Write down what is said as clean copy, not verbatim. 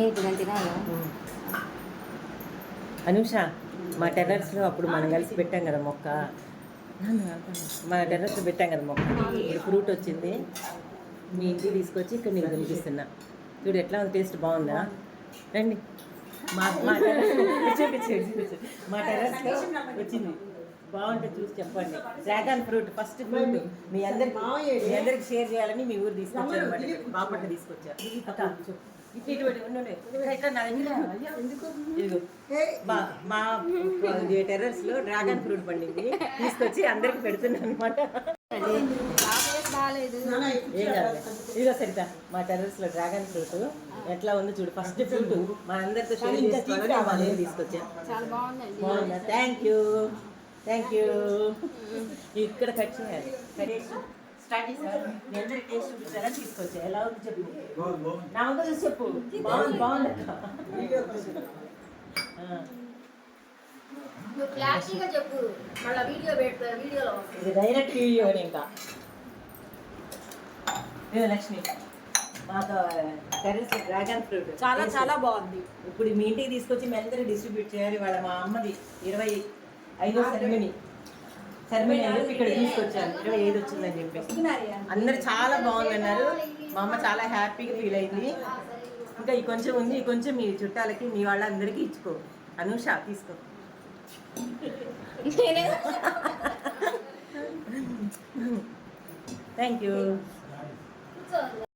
ఏంటి నేను తినాలా? అనూష, మా టెర్రస్లో అప్పుడు మనం కలిసి పెట్టాం కదా మొక్క, మా టెర్రస్లో పెట్టాం కదా మొక్క, ఇప్పుడు ఫ్రూట్ వచ్చింది. మీ ఇంటికి తీసుకొచ్చి ఇక్కడ నీకు తినిపిస్తున్నా. చూడు ఎట్లా ఉంది, టేస్ట్ బాగుందా? రండి. మా మా టెర్రస్ మా టెర్రస్లో వచ్చింది, బాగుంటుంది, చూసి చెప్పండి. డ్రాగన్ ఫ్రూట్, ఫస్ట్ ఫ్రూట్ మీ అందరికి షేర్ చేయాలని మీ ఊరు తీసుకొచ్చారు అనమాట. బాపట్ల తీసుకొచ్చారు. మా టెర్రస్ లో డ్రాగన్ ఫ్రూట్ పండింది, తీసుకొచ్చి అందరికి పెడుతున్నాను అనమాట. ఏం కాదు, ఇదిగో సరిత, మా టెర్రస్ లో డ్రాగన్ ఫ్రూట్ ఎట్లా ఉంది చూడు, ఫస్ట్ ఫ్రూట్ మా అందరితో షేర్ చేసుకోవాలని మా ఊరు తీసుకొచ్చాను. బాగుందా? Thank you. ఇక్కడ కట్ చేయాలి. స్టార్ట్ చేసారు, మీ అందరికి టేస్ట్ చూపించాలని తీసుకొచ్చా. ఎలా ఉంది చెప్పు, నా ముందు చూసి చెప్పు. బాగుంది ఇది డైరెక్ట్ వీడియో. ఇంకా లక్ష్మి, మాకు టెర్రస్ డ్రాగన్ ఫ్రూట్ చాలా చాలా బాగుంది. ఇప్పుడు మీ ఇంటికి తీసుకొచ్చి మీ అందరికి డిస్ట్రిబ్యూట్ చేయాలి. వాళ్ళ మా అమ్మది 25వ సెరమనీ ఇక్కడ తీసుకొచ్చాను. 25 వచ్చిందని చెప్పేసి అందరు చాలా బాగుందన్నారు. మా అమ్మ చాలా హ్యాపీగా ఫీల్ అయింది. ఇంకా ఈ కొంచెం ఉంది, ఈ కొంచెం మీ చుట్టాలకి మీ వాళ్ళందరికీ ఇచ్చుకో. అనూష తీసుకో. Thank you.